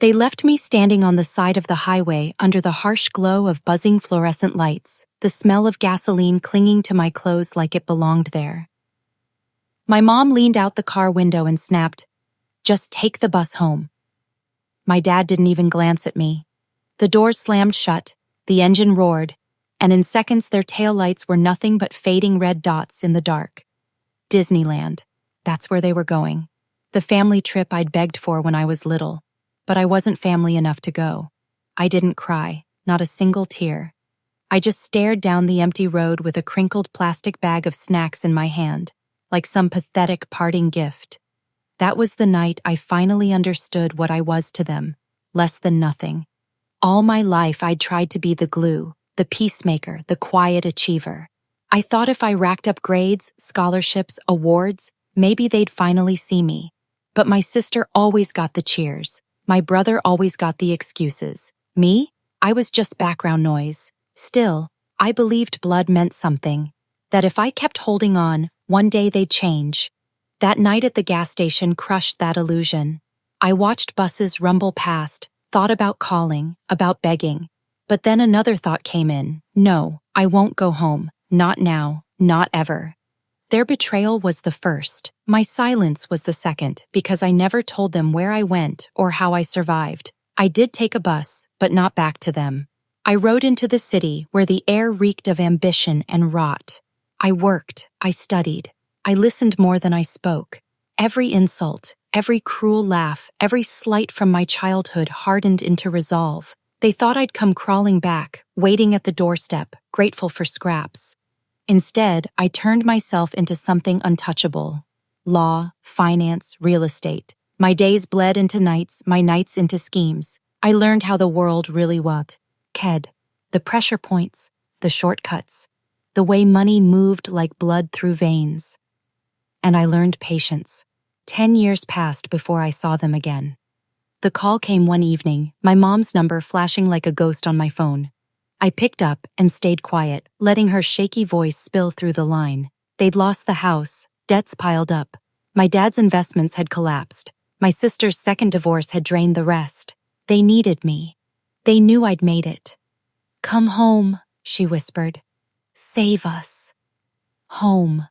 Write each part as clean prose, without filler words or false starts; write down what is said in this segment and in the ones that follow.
They left me standing on the side of the highway under the harsh glow of buzzing fluorescent lights, the smell of gasoline clinging to my clothes like it belonged there. My mom leaned out the car window and snapped, "Just take the bus home." My dad didn't even glance at me. The doors slammed shut, the engine roared, and in seconds their taillights were nothing but fading red dots in the dark. Disneyland. That's where they were going. The family trip I'd begged for when I was little. But I wasn't family enough to go. I didn't cry, not a single tear. I just stared down the empty road with a crinkled plastic bag of snacks in my hand, like some pathetic parting gift. That was the night I finally understood what I was to them, less than nothing. All my life I'd tried to be the glue, the peacemaker, the quiet achiever. I thought if I racked up grades, scholarships, awards, maybe they'd finally see me. But my sister always got the cheers. My brother always got the excuses. Me? I was just background noise. Still, I believed blood meant something. That if I kept holding on, one day they'd change. That night at the gas station crushed that illusion. I watched buses rumble past, thought about calling, about begging. But then another thought came in. No, I won't go home. Not now, not ever. Their betrayal was the first. My silence was the second, because I never told them where I went or how I survived. I did take a bus, but not back to them. I rode into the city where the air reeked of ambition and rot. I worked, I studied, I listened more than I spoke. Every insult, every cruel laugh, every slight from my childhood hardened into resolve. They thought I'd come crawling back, waiting at the doorstep, grateful for scraps. Instead, I turned myself into something untouchable. Law, finance, real estate. My days bled into nights, my nights into schemes. I learned how the world really was. The pressure points, the shortcuts, the way money moved like blood through veins. And I learned patience. 10 years passed before I saw them again. The call came one evening, my mom's number flashing like a ghost on my phone. I picked up and stayed quiet, letting her shaky voice spill through the line. They'd lost the house, debts piled up. My dad's investments had collapsed. My sister's second divorce had drained the rest. They needed me. They knew I'd made it. "Come home," she whispered. "Save us." Home.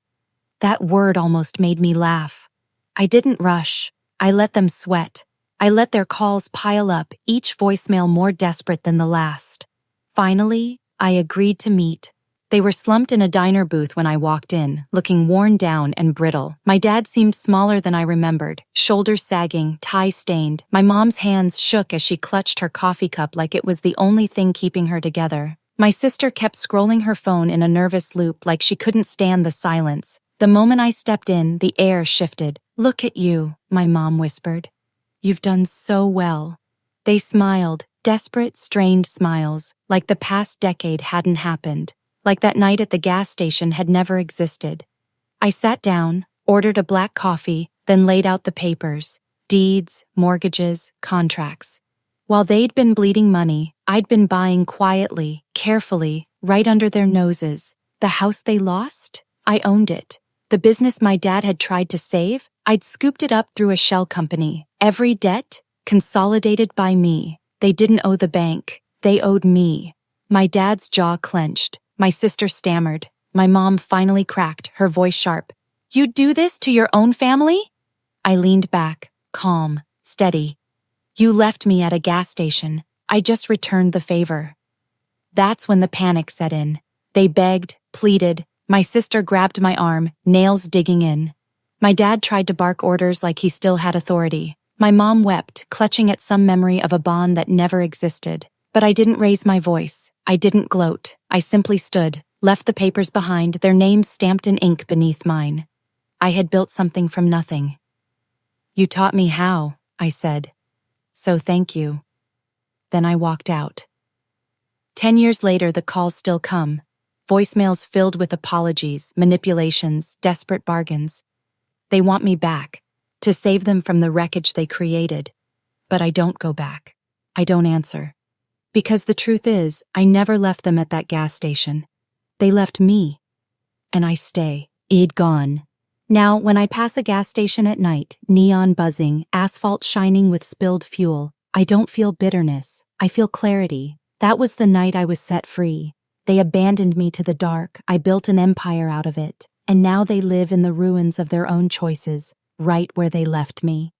That word almost made me laugh. I didn't rush. I let them sweat. I let their calls pile up, each voicemail more desperate than the last. Finally, I agreed to meet. They were slumped in a diner booth when I walked in, looking worn down and brittle. My dad seemed smaller than I remembered, shoulders sagging, tie stained. My mom's hands shook as she clutched her coffee cup like it was the only thing keeping her together. My sister kept scrolling her phone in a nervous loop like she couldn't stand the silence. The moment I stepped in, the air shifted. "Look at you," my mom whispered. "You've done so well." They smiled, desperate, strained smiles, like the past decade hadn't happened. Like that night at the gas station had never existed. I sat down, ordered a black coffee, then laid out the papers. Deeds, mortgages, contracts. While they'd been bleeding money, I'd been buying quietly, carefully, right under their noses. The house they lost? I owned it. The business my dad had tried to save? I'd scooped it up through a shell company. Every debt? Consolidated by me. They didn't owe the bank. They owed me. My dad's jaw clenched. My sister stammered. My mom finally cracked, her voice sharp. "You'd do this to your own family?" I leaned back, calm, steady. "You left me at a gas station. I just returned the favor." That's when the panic set in. They begged, pleaded. My sister grabbed my arm, nails digging in. My dad tried to bark orders like he still had authority. My mom wept, clutching at some memory of a bond that never existed. But I didn't raise my voice. I didn't gloat. I simply stood, left the papers behind, their names stamped in ink beneath mine. I had built something from nothing. "You taught me how," I said. "So thank you." Then I walked out. 10 years later, the calls still come. Voicemails filled with apologies, manipulations, desperate bargains. They want me back, to save them from the wreckage they created. But I don't go back. I don't answer. Because the truth is, I never left them at that gas station. They left me. And I stay. Id gone. Now, when I pass a gas station at night, neon buzzing, asphalt shining with spilled fuel, I don't feel bitterness. I feel clarity. That was the night I was set free. They abandoned me to the dark. I built an empire out of it. And now they live in the ruins of their own choices, right where they left me.